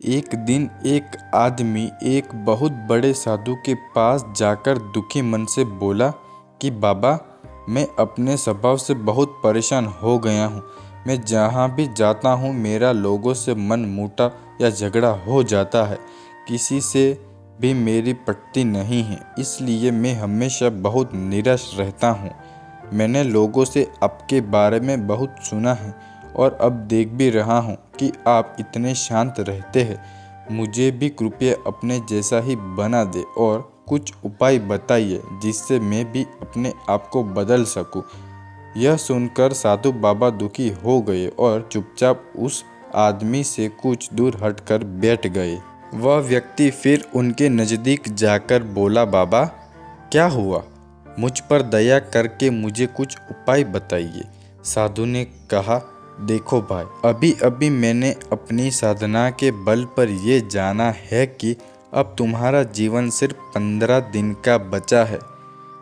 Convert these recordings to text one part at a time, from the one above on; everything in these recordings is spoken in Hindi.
एक दिन एक आदमी एक बहुत बड़े साधु के पास जाकर दुखी मन से बोला कि बाबा, मैं अपने स्वभाव से बहुत परेशान हो गया हूँ। मैं जहाँ भी जाता हूँ मेरा लोगों से मन मुटाव या झगड़ा हो जाता है। किसी से भी मेरी पटती नहीं है, इसलिए मैं हमेशा बहुत निराश रहता हूँ। मैंने लोगों से आपके बारे में बहुत सुना है और अब देख भी रहा हूँ कि आप इतने शांत रहते हैं। मुझे भी कृपया अपने जैसा ही बना दे और कुछ उपाय बताइए जिससे मैं भी अपने आप को बदल सकूं। यह सुनकर साधु बाबा दुखी हो गए और चुपचाप उस आदमी से कुछ दूर हटकर बैठ गए। वह व्यक्ति फिर उनके नज़दीक जाकर बोला, बाबा, क्या हुआ? मुझ पर दया करके मुझे कुछ उपाय बताइए। साधु ने कहा, देखो भाई, अभी अभी मैंने अपनी साधना के बल पर ये जाना है कि अब तुम्हारा जीवन सिर्फ 15 दिन का बचा है।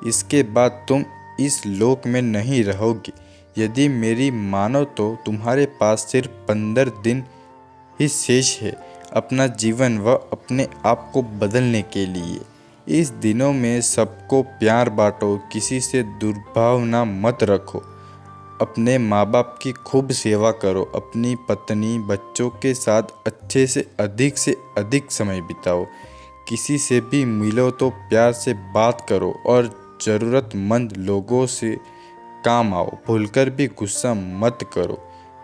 इसके बाद तुम इस लोक में नहीं रहोगी। यदि मेरी मानो तो तुम्हारे पास सिर्फ 15 दिन ही शेष है अपना जीवन व अपने आप को बदलने के लिए। इस दिनों में सबको प्यार बांटो, किसी से दुर्भावना मत रखो, अपने माँ बाप की खूब सेवा करो, अपनी पत्नी बच्चों के साथ अच्छे से अधिक समय बिताओ, किसी से भी मिलो तो प्यार से बात करो और ज़रूरतमंद लोगों से काम आओ। भूलकर भी गुस्सा मत करो,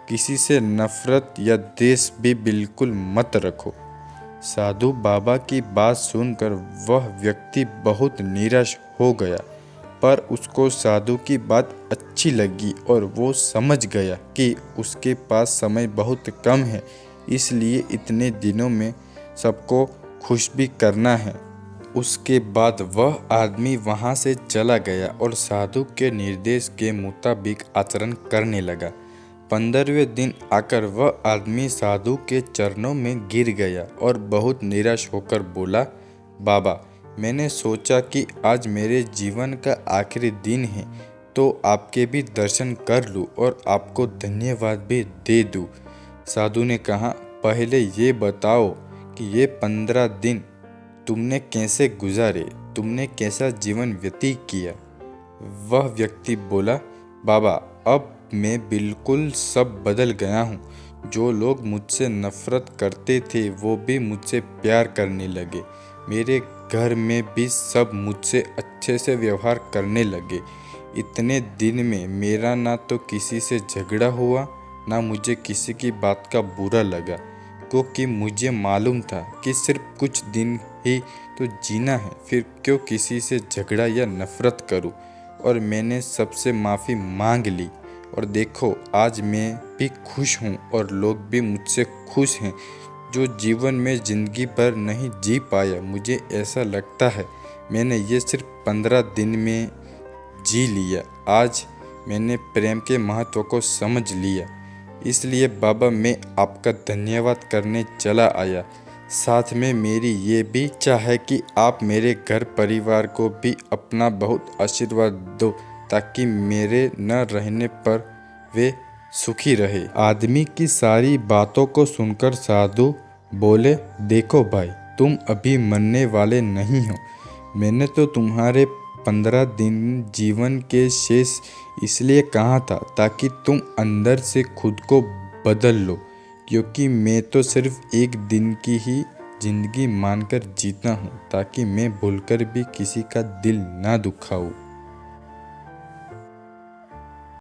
किसी से नफरत या द्वेष भी बिल्कुल मत रखो। साधु बाबा की बात सुनकर वह व्यक्ति बहुत निराश हो गया, पर उसको साधु की बात अच्छी लगी और वो समझ गया कि उसके पास समय बहुत कम है, इसलिए इतने दिनों में सबको खुश भी करना है। उसके बाद वह आदमी वहाँ से चला गया और साधु के निर्देश के मुताबिक आचरण करने लगा। 15वें दिन आकर वह आदमी साधु के चरणों में गिर गया और बहुत निराश होकर बोला, बाबा, मैंने सोचा कि आज मेरे जीवन का आखिरी दिन है तो आपके भी दर्शन कर लूं और आपको धन्यवाद भी दे दूं। साधु ने कहा, पहले ये बताओ कि ये 15 दिन तुमने कैसे गुजारे, तुमने कैसा जीवन व्यतीत किया? वह व्यक्ति बोला, बाबा, अब मैं बिल्कुल सब बदल गया हूँ। जो लोग मुझसे नफरत करते थे वो भी मुझसे प्यार करने लगे। मेरे घर में भी सब मुझसे अच्छे से व्यवहार करने लगे। इतने दिन में मेरा ना तो किसी से झगड़ा हुआ, ना मुझे किसी की बात का बुरा लगा, क्योंकि मुझे मालूम था कि सिर्फ कुछ दिन ही तो जीना है, फिर क्यों किसी से झगड़ा या नफरत करूं। और मैंने सबसे माफ़ी मांग ली और देखो आज मैं भी खुश हूँ और लोग भी मुझसे खुश हैं। जो जीवन में ज़िंदगी भर नहीं जी पाया, मुझे ऐसा लगता है मैंने ये सिर्फ 15 दिन में जी लिया। आज मैंने प्रेम के महत्व को समझ लिया, इसलिए बाबा मैं आपका धन्यवाद करने चला आया। साथ में मेरी ये भी इच्छा है कि आप मेरे घर परिवार को भी अपना बहुत आशीर्वाद दो, ताकि मेरे न रहने पर वे सुखी रहे। आदमी की सारी बातों को सुनकर साधु बोले, देखो भाई, तुम अभी मरने वाले नहीं हो। मैंने तो तुम्हारे 15 दिन जीवन के शेष इसलिए कहा था ताकि तुम अंदर से खुद को बदल लो, क्योंकि मैं तो सिर्फ एक दिन की ही जिंदगी मानकर जीता हूँ, ताकि मैं भूलकर भी किसी का दिल ना दुखाऊं।